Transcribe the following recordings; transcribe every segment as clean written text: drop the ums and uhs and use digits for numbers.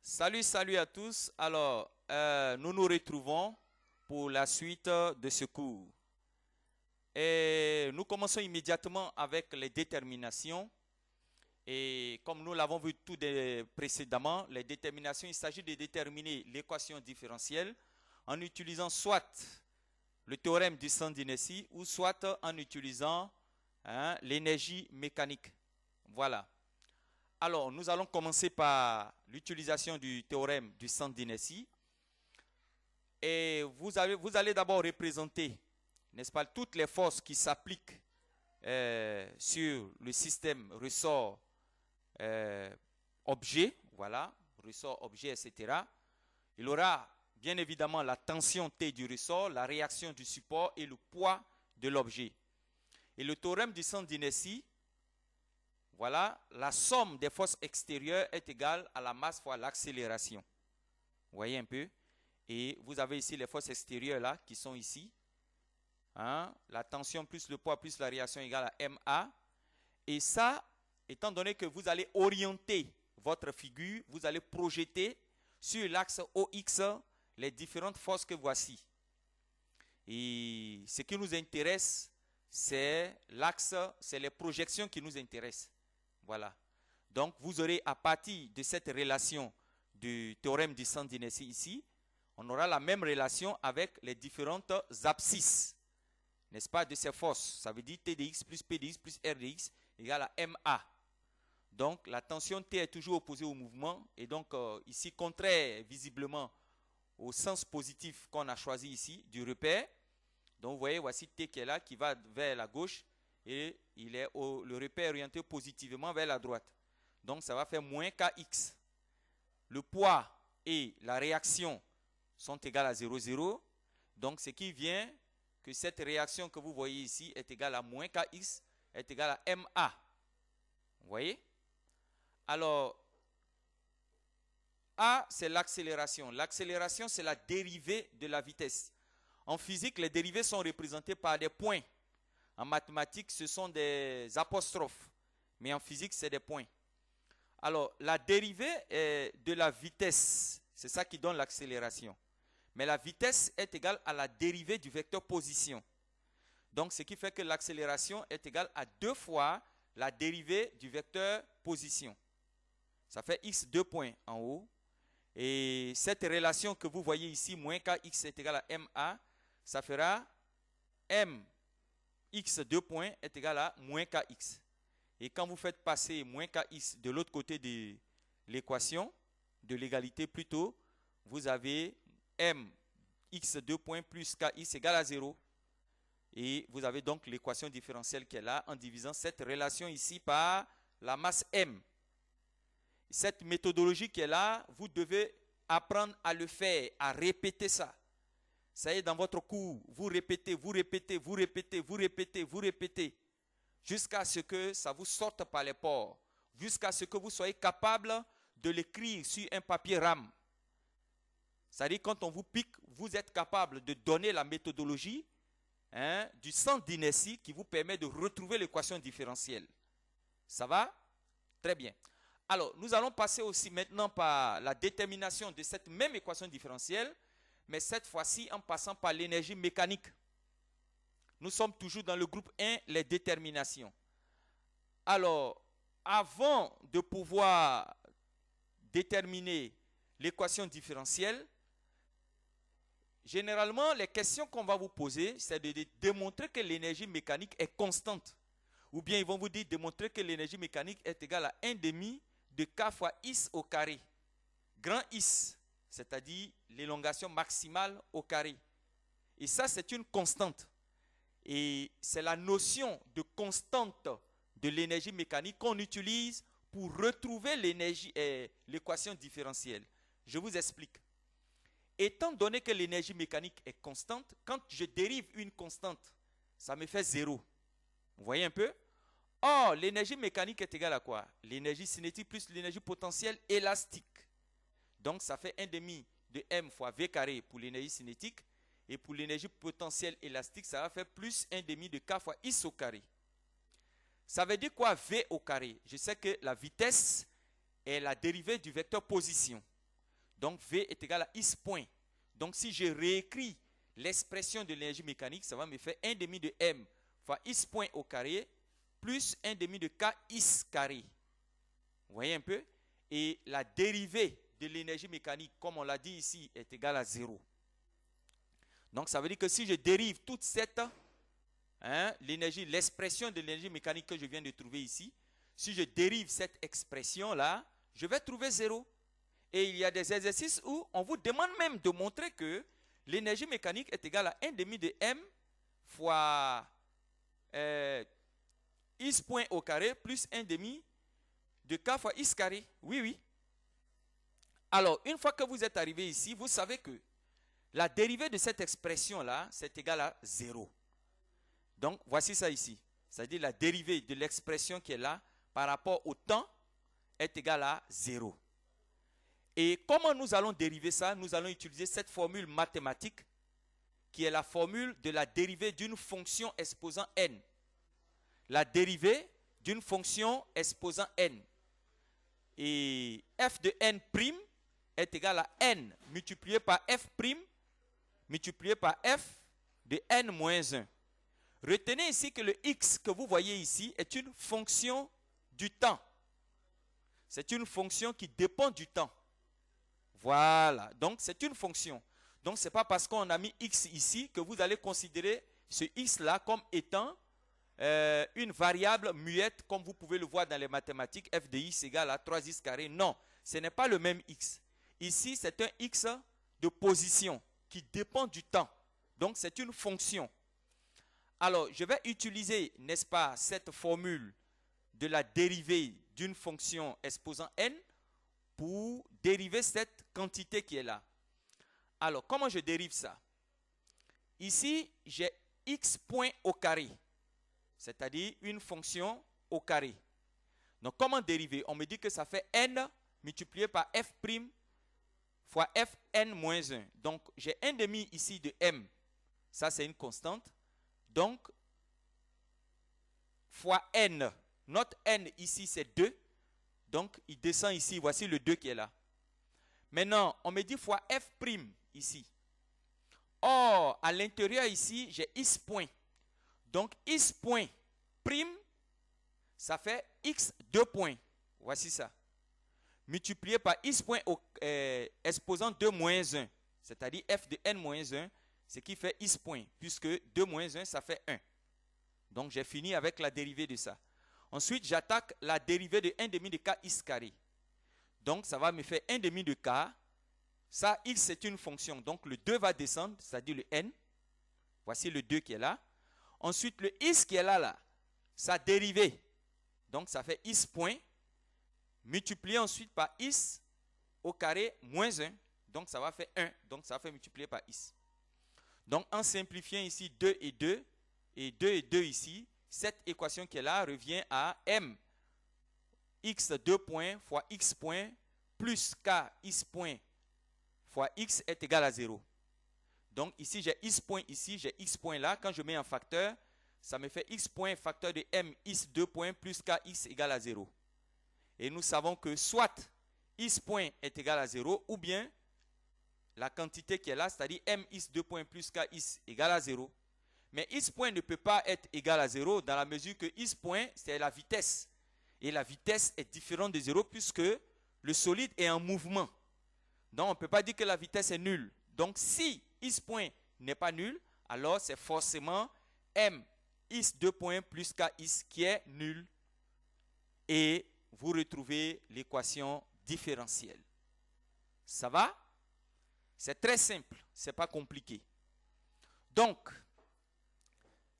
Salut à tous. Alors, nous nous retrouvons pour la suite de ce cours. Et nous commençons immédiatement avec les déterminations. Et comme nous l'avons vu précédemment, les déterminations, il s'agit de déterminer l'équation différentielle en utilisant soit le théorème du centre d'inertie ou soit en utilisant l'énergie mécanique. Voilà. Alors, nous allons commencer par l'utilisation du théorème du centre d'inertie. Et vous allez d'abord représenter, n'est-ce pas, toutes les forces qui s'appliquent sur le système ressort objet, voilà, ressort objet, etc. Il aura bien évidemment la tension T du ressort, la réaction du support et le poids de l'objet. Et le théorème du centre d'inertie, voilà, la somme des forces extérieures est égale à la masse fois l'accélération. Vous voyez un peu? Et vous avez ici les forces extérieures là qui sont ici. La tension plus le poids plus la réaction égale à MA. Et ça, étant donné que vous allez orienter votre figure, vous allez projeter sur l'axe OX les différentes forces que voici. Et ce qui nous intéresse, c'est l'axe, c'est les projections qui nous intéressent. Voilà. Donc, vous aurez à partir de cette relation du théorème du centre d'inertie ici, on aura la même relation avec les différentes abscisses, n'est-ce pas, de ces forces. Ça veut dire T de x plus P de x plus R de x égale à MA. Donc, la tension T est toujours opposée au mouvement. Et donc, ici, contraire visiblement au sens positif qu'on a choisi ici du repère. Donc, vous voyez, voici T qui est là, qui va vers la gauche. Et le repère est orienté positivement vers la droite. Donc, ça va faire moins Kx. Le poids et la réaction sont égales à 0, 0. Donc, ce qui vient que cette réaction que vous voyez ici est égale à moins Kx, est égale à MA. Vous voyez? Alors, A, c'est l'accélération. L'accélération, c'est la dérivée de la vitesse. En physique, les dérivées sont représentées par des points. En mathématiques, ce sont des apostrophes. Mais en physique, c'est des points. Alors, la dérivée de la vitesse, c'est ça qui donne l'accélération. Mais la vitesse est égale à la dérivée du vecteur position. Donc, ce qui fait que l'accélération est égale à 2 fois la dérivée du vecteur position. Ça fait x 2 points en haut. Et cette relation que vous voyez ici, moins kx est égal à ma, ça fera m x 2 points est égal à moins kx. Et quand vous faites passer moins kx de l'autre côté de l'équation, de l'égalité plutôt, vous avez m x 2 points plus kx égale à 0. Et vous avez donc l'équation différentielle qui est là en divisant cette relation ici par la masse m. Cette méthodologie qui est là, vous devez apprendre à le faire, à répéter ça. Ça y est, dans votre cours, vous répétez, vous répétez, vous répétez, vous répétez, vous répétez, jusqu'à ce que ça vous sorte par les pores, jusqu'à ce que vous soyez capable de l'écrire sur un papier rame. C'est-à-dire, quand on vous pique, vous êtes capable de donner la méthodologie du centre d'inertie qui vous permet de retrouver l'équation différentielle. Ça va? Très bien. Alors, nous allons passer aussi maintenant par la détermination de cette même équation différentielle, mais cette fois-ci en passant par l'énergie mécanique. Nous sommes toujours dans le groupe 1, les déterminations. Alors, avant de pouvoir déterminer l'équation différentielle, généralement, les questions qu'on va vous poser, c'est de démontrer que l'énergie mécanique est constante. Ou bien ils vont vous dire démontrer que l'énergie mécanique est égale à 1 demi de K fois Is au carré. Grand Is, c'est-à-dire l'élongation maximale au carré. Et ça, c'est une constante. Et c'est la notion de constante de l'énergie mécanique qu'on utilise pour retrouver l'équation différentielle. Je vous explique. Étant donné que l'énergie mécanique est constante, quand je dérive une constante, ça me fait 0. Vous voyez un peu? Or, l'énergie mécanique est égale à quoi? L'énergie cinétique plus l'énergie potentielle élastique. Donc, ça fait 1 demi de m fois v carré pour l'énergie cinétique. Et pour l'énergie potentielle élastique, ça va faire plus 1 demi de k fois is au carré. Ça veut dire quoi v au carré? Je sais que la vitesse est la dérivée du vecteur position. Donc V est égal à Is point. Donc si je réécris l'expression de l'énergie mécanique, ça va me faire 1 demi de M fois Is point au carré plus 1 demi de K Is carré. Vous voyez un peu? Et la dérivée de l'énergie mécanique, comme on l'a dit ici, est égale à 0. Donc ça veut dire que si je dérive toute cette l'énergie, l'expression de l'énergie mécanique que je viens de trouver ici, si je dérive cette expression-là, je vais trouver 0. Et il y a des exercices où on vous demande même de montrer que l'énergie mécanique est égale à 1 demi de M fois Is point au carré plus 1 demi de K fois Is carré. Oui, oui. Alors, une fois que vous êtes arrivé ici, vous savez que la dérivée de cette expression-là, c'est égal à 0. Donc, voici ça ici. C'est-à-dire la dérivée de l'expression qui est là par rapport au temps est égale à 0. Et comment nous allons dériver ça? Nous allons utiliser cette formule mathématique qui est la formule de la dérivée d'une fonction exposant n. La dérivée d'une fonction exposant n. Et f de n' est égal à n multiplié par f' multiplié par f de n moins 1. Retenez ici que le x que vous voyez ici est une fonction du temps. C'est une fonction qui dépend du temps. Voilà, donc c'est une fonction. Donc ce n'est pas parce qu'on a mis x ici que vous allez considérer ce x-là comme étant une variable muette, comme vous pouvez le voir dans les mathématiques, f de x égale à 3x carré. Non, ce n'est pas le même x. Ici, c'est un x de position qui dépend du temps. Donc c'est une fonction. Alors, je vais utiliser, n'est-ce pas, cette formule de la dérivée d'une fonction exposant n pour dériver cette quantité qui est là. Alors, comment je dérive ça? Ici, j'ai x point au carré, c'est-à-dire une fonction au carré. Donc, comment dériver? On me dit que ça fait n multiplié par f' fois fn moins 1. Donc, j'ai 1 demi ici de m. Ça, c'est une constante. Donc, fois n. Notre n ici, c'est 2. Donc, il descend ici. Voici le 2 qui est là. Maintenant, on me dit fois f' ici. Or, à l'intérieur ici, j'ai is point. Donc, is point prime, ça fait x 2 points. Voici ça. Multiplié par is point exposant 2 moins 1. C'est-à-dire f de n moins 1, ce qui fait is point. Puisque 2 moins 1, ça fait 1. Donc, j'ai fini avec la dérivée de ça. Ensuite, j'attaque la dérivée de 1 demi de k is carré. Donc, ça va me faire 1 demi de k. Ça, x, c'est une fonction. Donc, le 2 va descendre, c'est-à-dire le n. Voici le 2 qui est là. Ensuite, le is qui est là, sa dérivée. Donc, ça fait is point. Multiplié ensuite par is au carré moins 1. Donc, ça va faire 1. Donc, ça va faire multiplier par is. Donc, en simplifiant ici 2 et 2, et 2 et 2 ici, cette équation qui est là revient à m x 2 points fois x point plus k is point fois x est égal à 0. Donc ici j'ai is point ici, j'ai x point là. Quand je mets en facteur, ça me fait x point facteur de m is 2 points plus k x égale à 0. Et nous savons que soit is point est égal à 0 ou bien la quantité qui est là, c'est-à-dire m is 2 points plus k is égale à 0. Mais is point ne peut pas être égal à 0 dans la mesure que is point c'est la vitesse. Et la vitesse est différente de 0 puisque le solide est en mouvement. Donc, on ne peut pas dire que la vitesse est nulle. Donc, si is point n'est pas nul, alors c'est forcément m is 2 points plus k is qui est nul. Et vous retrouvez l'équation différentielle. Ça va? C'est très simple, ce n'est pas compliqué. Donc,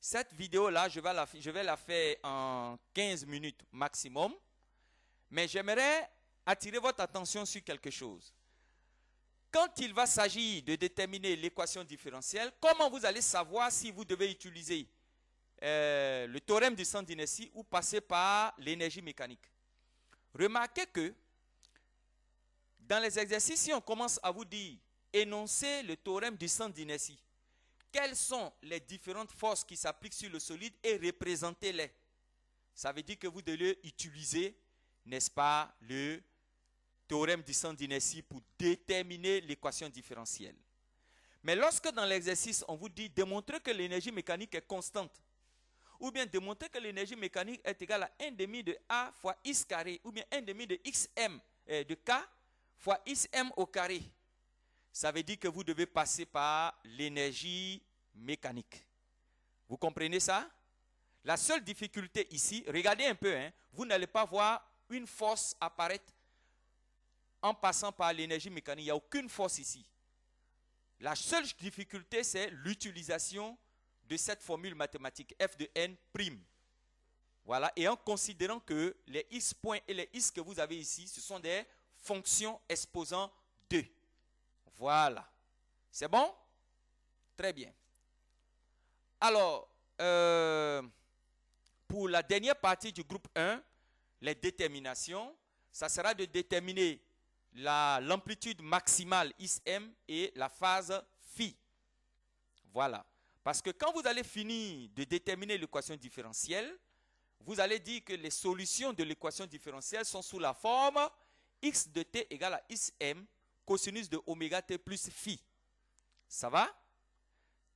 cette vidéo-là, je vais la faire en 15 minutes maximum. Mais j'aimerais attirer votre attention sur quelque chose. Quand il va s'agir de déterminer l'équation différentielle, comment vous allez savoir si vous devez utiliser le théorème du centre d'inertie ou passer par l'énergie mécanique? Remarquez que dans les exercices, si on commence à vous dire énoncer le théorème du centre d'inertie, quelles sont les différentes forces qui s'appliquent sur le solide et représentez-les. Ça veut dire que vous devez utiliser, n'est-ce pas, théorème du centre d'inertie pour déterminer l'équation différentielle. Mais lorsque dans l'exercice, on vous dit démontrer que l'énergie mécanique est constante, ou bien démontrer que l'énergie mécanique est égale à 1 demi de A fois X carré, ou bien 1 demi de XM de K fois XM au carré, ça veut dire que vous devez passer par l'énergie mécanique. Vous comprenez ça? La seule difficulté ici, regardez un peu, hein, vous n'allez pas voir une force apparaître en passant par l'énergie mécanique. Il n'y a aucune force ici. La seule difficulté, c'est l'utilisation de cette formule mathématique f de n prime. Voilà, et en considérant que les x points et les x que vous avez ici, ce sont des fonctions exposant 2. Voilà. C'est bon? Très bien. Alors, pour la dernière partie du groupe 1, les déterminations, ça sera de déterminer l'amplitude maximale Ism et la phase phi. Voilà. Parce que quand vous allez finir de déterminer l'équation différentielle, vous allez dire que les solutions de l'équation différentielle sont sous la forme x de t égale à Ism cosinus de oméga t plus phi. Ça va?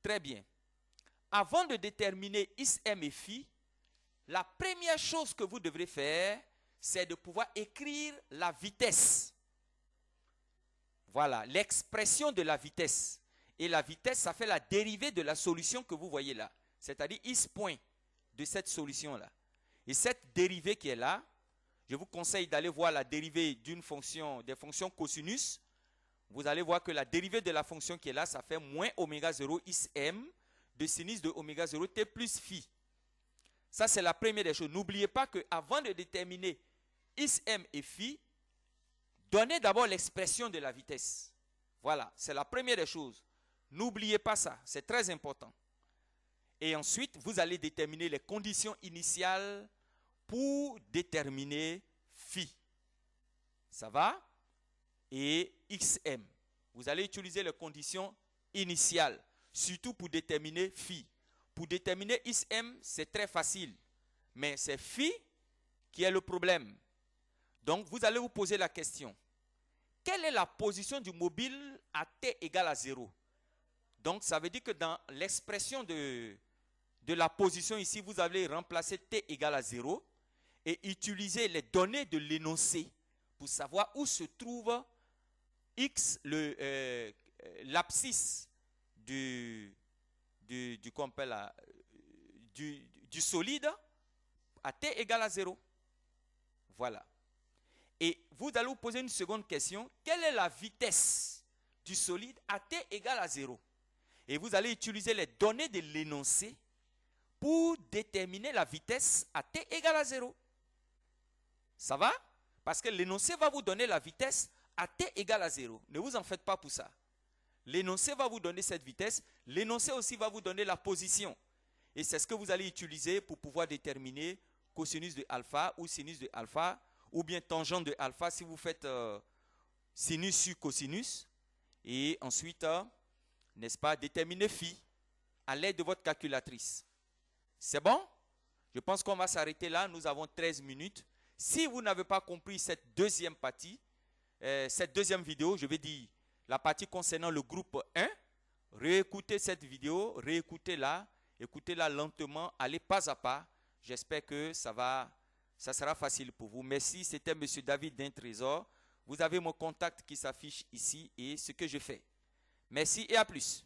Très bien. Avant de déterminer Ism et phi, la première chose que vous devrez faire, c'est de pouvoir écrire la vitesse. Voilà, l'expression de la vitesse. Et la vitesse, ça fait la dérivée de la solution que vous voyez là. C'est-à-dire is point de cette solution-là. Et cette dérivée qui est là, je vous conseille d'aller voir la dérivée d'une fonction, des fonctions cosinus. Vous allez voir que la dérivée de la fonction qui est là, ça fait moins oméga 0 is m de sinus de oméga 0 t plus phi. Ça, c'est la première des choses. N'oubliez pas qu'avant de déterminer is m et phi, donnez d'abord l'expression de la vitesse. Voilà, c'est la première des choses. N'oubliez pas ça, c'est très important. Et ensuite, vous allez déterminer les conditions initiales pour déterminer phi. Ça va? Et xm. Vous allez utiliser les conditions initiales, surtout pour déterminer phi. Pour déterminer xm, c'est très facile. Mais c'est phi qui est le problème. Donc, vous allez vous poser la question. Quelle est la position du mobile à t égale à 0? Donc, ça veut dire que dans l'expression de la position ici, vous allez remplacer t égale à 0 et utiliser les données de l'énoncé pour savoir où se trouve x, l'abscisse du solide à t égale à 0. Voilà. Et vous allez vous poser une seconde question. Quelle est la vitesse du solide à t égale à 0? Et vous allez utiliser les données de l'énoncé pour déterminer la vitesse à t égale à 0. Ça va? Parce que l'énoncé va vous donner la vitesse à t égale à 0. Ne vous en faites pas pour ça. L'énoncé va vous donner cette vitesse. L'énoncé aussi va vous donner la position. Et c'est ce que vous allez utiliser pour pouvoir déterminer cosinus de alpha ou sinus de alpha ou bien tangente de alpha si vous faites sinus sur cosinus. Et ensuite, n'est-ce pas, déterminer phi à l'aide de votre calculatrice. C'est bon? Je pense qu'on va s'arrêter là. Nous avons 13 minutes. Si vous n'avez pas compris cette deuxième partie, cette deuxième vidéo, je vais dire la partie concernant le groupe 1, réécoutez cette vidéo, réécoutez-la, écoutez-la lentement, allez pas à pas. J'espère que ça sera facile pour vous. Merci, c'était M. David d'un Trésor. Vous avez mon contact qui s'affiche ici et ce que je fais. Merci et à plus.